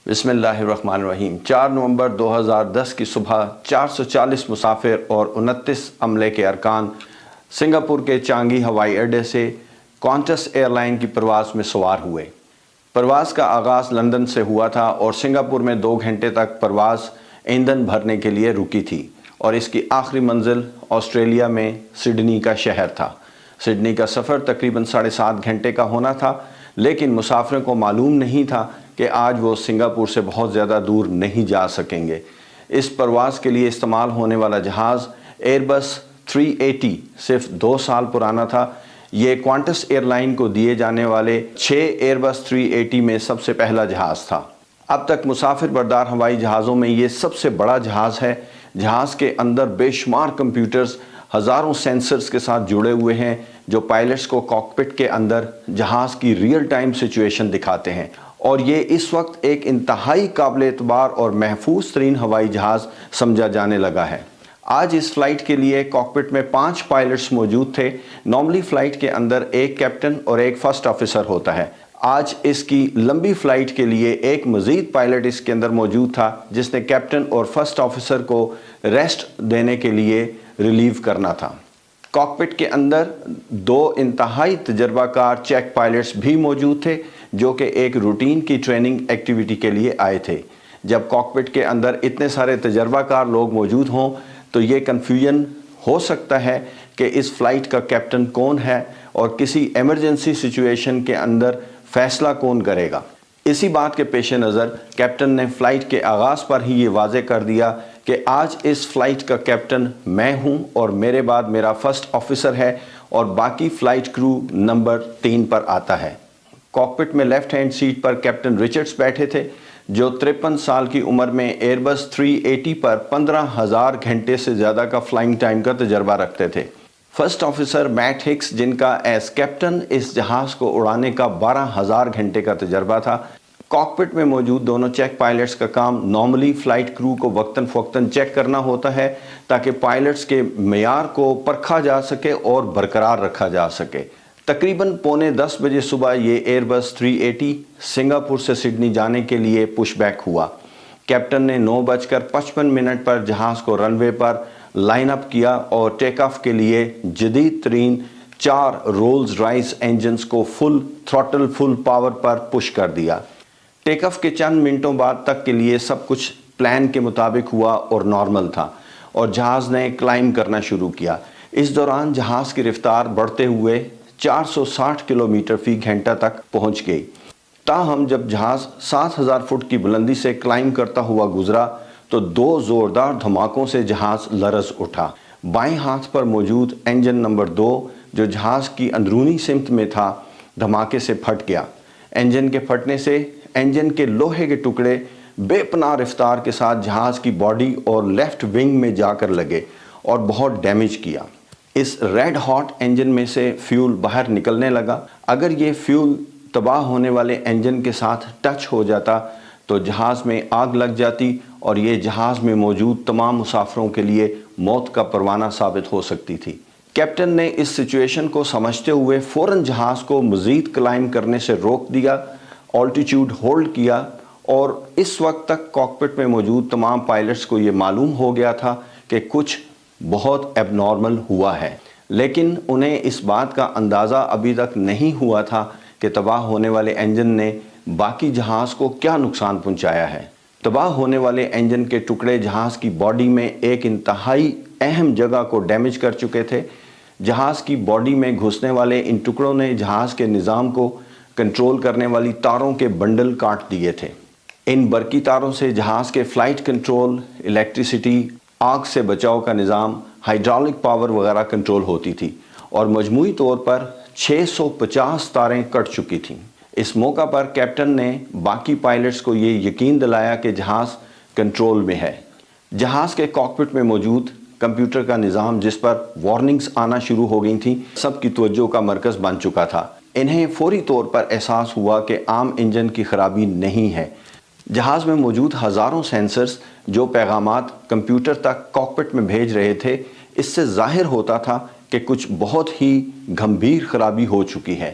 بسم اللہ الرحمن الرحیم۔ 4 نومبر 2010 کی صبح 440 مسافر اور 29 عملے کے ارکان سنگاپور کے چانگی ہوائی اڈے سے قانٹس ایئر لائن کی پرواز میں سوار ہوئے۔ پرواز کا آغاز لندن سے ہوا تھا اور سنگاپور میں 2 گھنٹے تک پرواز ایندھن بھرنے کے لیے رکی تھی اور اس کی آخری منزل آسٹریلیا میں سڈنی کا شہر تھا۔ سڈنی کا سفر تقریباً 7.5 گھنٹے کا ہونا تھا، لیکن مسافروں کو معلوم نہیں تھا کہ آج وہ سنگاپور سے بہت زیادہ دور نہیں جا سکیں گے۔ اس پرواز کے لیے استعمال ہونے والا جہاز ایئر بس 380 صرف 2 سال پرانا تھا۔ یہ قانٹس ایئر لائن کو دیے جانے والے 6 ایئر بس 380 میں سب سے پہلا جہاز تھا۔ اب تک مسافر بردار ہوائی جہازوں میں یہ سب سے بڑا جہاز ہے۔ جہاز کے اندر بے شمار کمپیوٹرز، ہزاروں سینسرز کے ساتھ جڑے ہوئے ہیں جو پائلٹس کو کاکپٹ کے اندر جہاز کی ریئل ٹائم سچویشن دکھاتے ہیں، اور یہ اس وقت ایک انتہائی قابل اعتبار اور محفوظ ترین ہوائی جہاز سمجھا جانے لگا ہے۔ آج اس فلائٹ کے لیے کاکپٹ میں 5 پائلٹس موجود تھے۔ نارملی فلائٹ کے اندر ایک کیپٹن اور ایک فرسٹ آفیسر ہوتا ہے۔ آج اس کی لمبی فلائٹ کے لیے ایک مزید پائلٹ اس کے اندر موجود تھا جس نے کیپٹن اور فرسٹ آفیسر کو ریسٹ دینے کے لیے ریلیو کرنا تھا۔ کاکپٹ کے اندر 2 انتہائی تجربہ کار چیک پائلٹس بھی موجود تھے جو کہ ایک روٹین کی ٹریننگ ایکٹیویٹی کے لیے آئے تھے۔ جب کاکپٹ کے اندر اتنے سارے تجربہ کار لوگ موجود ہوں تو یہ کنفیوژن ہو سکتا ہے کہ اس فلائٹ کا کیپٹن کون ہے اور کسی ایمرجنسی سچویشن کے اندر فیصلہ کون کرے گا۔ اسی بات کے پیش نظر کیپٹن نے فلائٹ کے آغاز پر ہی یہ واضح کر دیا کہ آج اس فلائٹ کا کیپٹن میں ہوں اور میرے بعد میرا فرسٹ آفیسر ہے اور باقی فلائٹ کرو نمبر 3 پر آتا ہے۔ کاکپٹ میں لیفٹ ہینڈ سیٹ پر کیپٹن رچرڈز بیٹھے تھے جو 53 سال کی عمر میں ایئر بس 380 پر 15,000 گھنٹے سے زیادہ کا فلائنگ ٹائم کا تجربہ رکھتے تھے۔ فرسٹ آفیسر میٹ ہکس جن کا ایز کیپٹن اس جہاز کو اڑانے کا 12,000 گھنٹے کا تجربہ تھا۔ کاکپٹ میں موجود دونوں چیک پائلٹس کا کام نارملی فلائٹ کرو کو وقتاً فوقتاً چیک کرنا ہوتا ہے تاکہ پائلٹس کے معیار کو پرکھا جا سکے اور برقرار رکھا جا سکے۔ تقریباً 9:45 بجے صبح یہ ایئر بس 380 سنگاپور سے سڈنی جانے کے لیے پش بیک ہوا۔ کیپٹن نے 9:55 پر جہاز کو رن وے پر لائن اپ کیا اور ٹیک آف کے لیے جدید ترین 4 رولز رائس انجنز کو فل تھروٹل فل پاور پر پش کر دیا۔ ٹیک آف کے چند منٹوں بعد تک کے لیے سب کچھ پلان کے مطابق ہوا اور نارمل تھا اور جہاز نے کلائم کرنا شروع کیا۔ اس دوران جہاز کی رفتار بڑھتے ہوئے 460 کلومیٹر فی گھنٹہ تک پہنچ گئی۔ تاہم جب جہاز 7,000 فٹ کی بلندی سے کلائم کرتا ہوا گزرا تو 2 زوردار دھماکوں سے جہاز لرز اٹھا۔ بائیں ہاتھ پر موجود انجن نمبر 2 جو جہاز کی اندرونی سمت میں تھا دھماکے سے پھٹ گیا۔ انجن کے پھٹنے سے انجن کے لوہے کے ٹکڑے بے پناہ رفتار کے ساتھ جہاز کی باڈی اور لیفٹ ونگ میں جا کر لگے اور بہت ڈیمیج کیا۔ اس ریڈ ہاٹ انجن میں سے فیول باہر نکلنے لگا۔ اگر یہ فیول تباہ ہونے والے انجن کے ساتھ ٹچ ہو جاتا تو جہاز میں آگ لگ جاتی اور یہ جہاز میں موجود تمام مسافروں کے لیے موت کا پروانہ ثابت ہو سکتی تھی۔ کیپٹن نے اس سچویشن کو سمجھتے ہوئے فوراً جہاز کو مزید کلائم کرنے سے روک دیا، آلٹیٹیوڈ ہولڈ کیا، اور اس وقت تک کاکپٹ میں موجود تمام پائلٹس کو یہ معلوم ہو گیا تھا کہ کچھ بہت ایب نارمل ہوا ہے، لیکن انہیں اس بات کا اندازہ ابھی تک نہیں ہوا تھا کہ تباہ ہونے والے انجن نے باقی جہاز کو کیا نقصان پہنچایا ہے۔ تباہ ہونے والے انجن کے ٹکڑے جہاز کی باڈی میں ایک انتہائی اہم جگہ کو ڈیمیج کر چکے تھے۔ جہاز کی باڈی میں گھسنے والے ان ٹکڑوں نے جہاز کے نظام کو کنٹرول کرنے والی تاروں کے بنڈل کاٹ دیے تھے۔ ان برقی تاروں سے جہاز کے فلائٹ کنٹرول، الیکٹریسٹی، آگ سے بچاؤ کا نظام، ہائیڈرولک پاور وغیرہ کنٹرول ہوتی تھی اور مجموعی طور پر 650 تاریں کٹ چکی تھیں۔ اس موقع پر کیپٹن نے باقی پائلٹس کو یہ یقین دلایا کہ جہاز کنٹرول میں ہے۔ جہاز کے کاکپٹ میں موجود کمپیوٹر کا نظام جس پر وارننگز آنا شروع ہو گئی تھیں سب کی توجہ کا مرکز بن چکا تھا۔ انہیں فوری طور پر احساس ہوا کہ عام انجن کی خرابی نہیں ہے۔ جہاز میں موجود ہزاروں سینسرز جو پیغامات کمپیوٹر تک کاکپٹ میں بھیج رہے تھے، اس سے ظاہر ہوتا تھا کہ کچھ بہت ہی گھمبیر خرابی ہو چکی ہے۔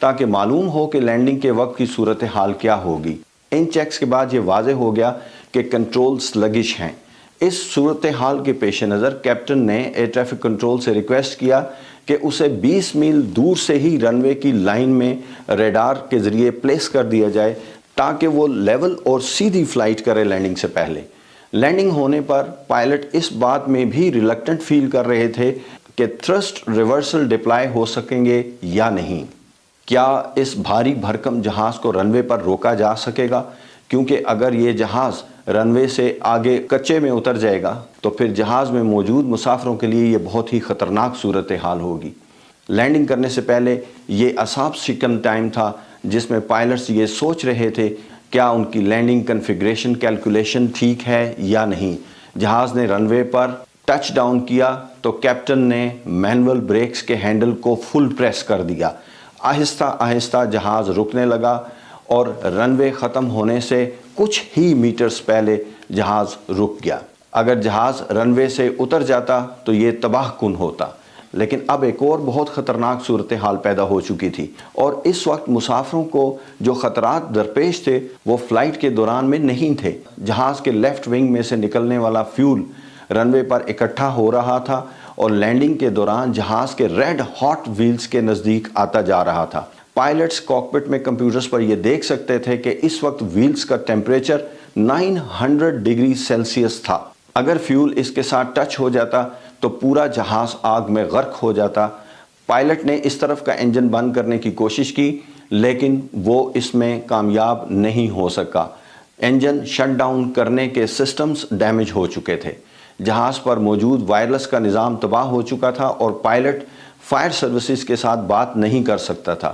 تاکہ معلوم ہو کہ لینڈنگ کے وقت کی صورتحال کیا ہوگی۔ ان چیکس کے بعد یہ واضح ہو گیا کہ کنٹرول سلگش ہیں۔ اس صورتحال کے پیش نظر کیپٹن نے ایئر ٹریفک کنٹرول سے ریکویسٹ کیا کہ اسے 20 میل دور سے ہی رن وے کی لائن میں ریڈار کے ذریعے پلیس کر دیا جائے تاکہ وہ لیول اور سیدھی فلائٹ کرے لینڈنگ سے پہلے۔ لینڈنگ ہونے پر پائلٹ اس بات میں بھی ریلکٹنٹ فیل کر رہے تھے کہ تھرسٹ ریورسل ڈپلائی ہو سکیں گے یا نہیں۔ کیا اس بھاری بھرکم جہاز کو رن وے پر روکا جا سکے گا؟ کیونکہ اگر یہ جہاز رن وے سے آگے کچے میں اتر جائے گا تو پھر جہاز میں موجود مسافروں کے لیے یہ بہت ہی خطرناک صورتحال ہوگی۔ لینڈنگ کرنے سے پہلے یہ اعصاب شکن ٹائم تھا جس میں پائلٹس یہ سوچ رہے تھے کیا ان کی لینڈنگ کنفیگریشن کیلکولیشن ٹھیک ہے یا نہیں۔ جہاز نے رن وے پر ٹچ ڈاؤن کیا تو کیپٹن نے مینول بریکس کے ہینڈل کو فل پریس کر دیا۔ آہستہ آہستہ جہاز رکنے لگا اور رن وے ختم ہونے سے کچھ ہی میٹرز پہلے جہاز رک گیا۔ اگر جہاز رن وے سے اتر جاتا تو یہ تباہ کن ہوتا، لیکن اب ایک اور بہت خطرناک صورتحال پیدا ہو چکی تھی، اور اس وقت مسافروں کو جو خطرات درپیش تھے وہ فلائٹ کے دوران میں نہیں تھے۔ جہاز کے لیفٹ ونگ میں سے نکلنے والا فیول رن وے پر اکٹھا ہو رہا تھا اور لینڈنگ کے دوران جہاز کے ریڈ ہاٹ ویلز کے نزدیک آتا جا رہا تھا۔ پائلٹس کاکپٹ میں کمپیوٹرز پر یہ دیکھ سکتے تھے کہ اس وقت ویلز کا ٹیمپریچر 900 ڈگری سیلسیس تھا۔ اگر فیول اس کے ساتھ ٹچ ہو جاتا تو پورا جہاز آگ میں غرق ہو جاتا۔ پائلٹ نے اس طرف کا انجن بند کرنے کی کوشش کی لیکن وہ اس میں کامیاب نہیں ہو سکا۔ انجن شٹ ڈاؤن کرنے کے سسٹمز ڈیمیج ہو چکے تھے۔ جہاز پر موجود وائرلیس کا نظام تباہ ہو چکا تھا اور پائلٹ فائر سروسز کے ساتھ بات نہیں کر سکتا تھا۔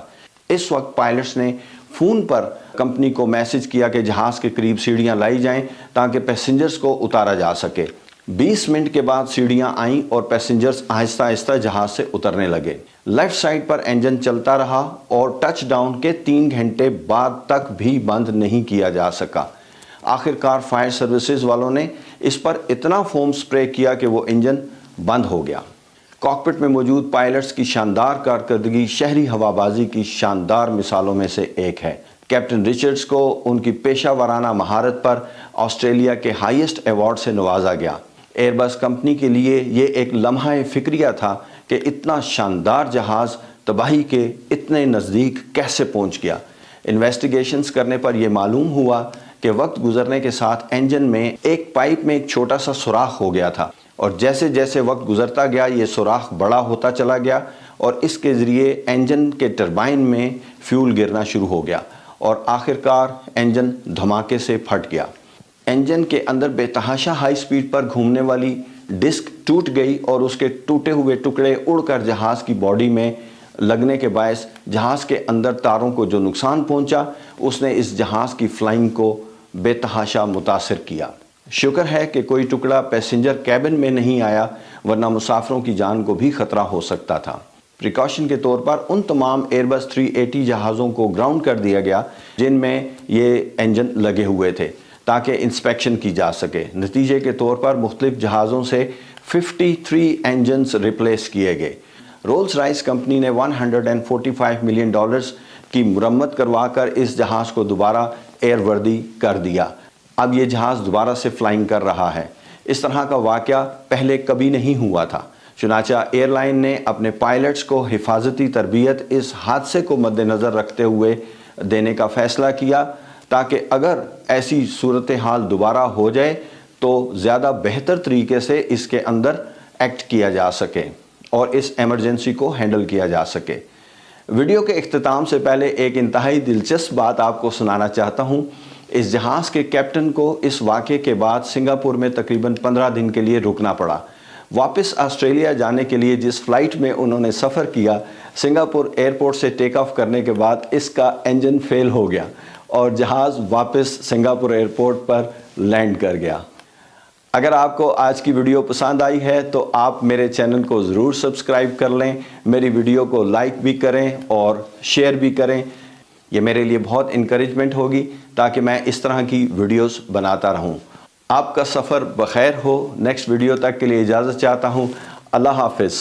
اس وقت پائلٹس نے فون پر کمپنی کو میسج کیا کہ جہاز کے قریب سیڑھیاں لائی جائیں تاکہ پیسنجرز کو اتارا جا سکے۔ 20 منٹ کے بعد سیڑھیاں آئیں اور پیسنجرز آہستہ آہستہ جہاز سے اترنے لگے۔ لیفٹ سائڈ پر انجن چلتا رہا اور ٹچ ڈاؤن کے 3 گھنٹے بعد تک بھی بند نہیں کیا جا سکا۔ آخر کار فائر سروسز والوں نے اس پر اتنا فوم سپرے کیا کہ وہ انجن بند ہو گیا۔ کاکپٹ میں موجود پائلٹس کی شاندار کارکردگی شہری ہوابازی کی شاندار مثالوں میں سے ایک ہے۔ کیپٹن رچرڈز کو ان کی پیشہ ورانہ مہارت پر آسٹریلیا کے ہائیسٹ ایوارڈ سے نوازا گیا۔ ایئر بس کمپنی کے لیے یہ ایک لمحہ فکریہ تھا کہ اتنا شاندار جہاز تباہی کے اتنے نزدیک کیسے پہنچ گیا۔ انویسٹیگیشنز کرنے پر یہ معلوم ہوا کہ وقت گزرنے کے ساتھ انجن میں ایک پائپ میں ایک چھوٹا سا سوراخ ہو گیا تھا، اور جیسے جیسے وقت گزرتا گیا یہ سوراخ بڑا ہوتا چلا گیا اور اس کے ذریعے انجن کے ٹربائن میں فیول گرنا شروع ہو گیا اور آخر کار انجن دھماکے سے پھٹ گیا۔ انجن کے اندر بے تحاشا ہائی سپیڈ پر گھومنے والی ڈسک ٹوٹ گئی اور اس کے ٹوٹے ہوئے ٹکڑے اڑ کر جہاز کی باڈی میں لگنے کے باعث جہاز کے اندر تاروں کو جو نقصان پہنچا اس نے اس جہاز کی فلائنگ کو بے تحاشا متاثر کیا۔ شکر ہے کہ کوئی ٹکڑا پیسنجر کیبن میں نہیں آیا، ورنہ مسافروں کی جان کو بھی خطرہ ہو سکتا تھا۔ پریکاشن کے طور پر ان تمام ایئر بس 380 جہازوں کو گراؤنڈ کر دیا گیا جن میں یہ انجن لگے ہوئے تھے تاکہ انسپیکشن کی جا سکے۔ نتیجے کے طور پر مختلف جہازوں سے 53 انجنز ریپلیس کیے گئے۔ رولز رائس کمپنی نے $145 ملین کی مرمت کروا کر اس جہاز کو دوبارہ ایئر وردی کر دیا۔ اب یہ جہاز دوبارہ سے فلائنگ کر رہا ہے۔ اس طرح کا واقعہ پہلے کبھی نہیں ہوا تھا، چنانچہ ایئر لائن نے اپنے پائلٹس کو حفاظتی تربیت اس حادثے کو مد نظر رکھتے ہوئے دینے کا فیصلہ کیا تاکہ اگر ایسی صورتحال دوبارہ ہو جائے تو زیادہ بہتر طریقے سے اس کے اندر ایکٹ کیا جا سکے اور اس ایمرجنسی کو ہینڈل کیا جا سکے۔ ویڈیو کے اختتام سے پہلے ایک انتہائی دلچسپ بات آپ کو سنانا چاہتا ہوں۔ اس جہاز کے کیپٹن کو اس واقعے کے بعد سنگاپور میں تقریباً 15 دن کے لیے رکنا پڑا۔ واپس آسٹریلیا جانے کے لیے جس فلائٹ میں انہوں نے سفر کیا، سنگاپور ایئرپورٹ سے ٹیک آف کرنے کے بعد اس کا انجن فیل ہو گیا اور جہاز واپس سنگاپور ایئرپورٹ پر لینڈ کر گیا۔ اگر آپ کو آج کی ویڈیو پسند آئی ہے تو آپ میرے چینل کو ضرور سبسکرائب کر لیں، میری ویڈیو کو لائک بھی کریں اور شیئر بھی کریں۔ یہ میرے لیے بہت انکریجمنٹ ہوگی تاکہ میں اس طرح کی ویڈیوز بناتا رہوں۔ آپ کا سفر بخیر ہو۔ نیکسٹ ویڈیو تک کے لیے اجازت چاہتا ہوں۔ اللہ حافظ۔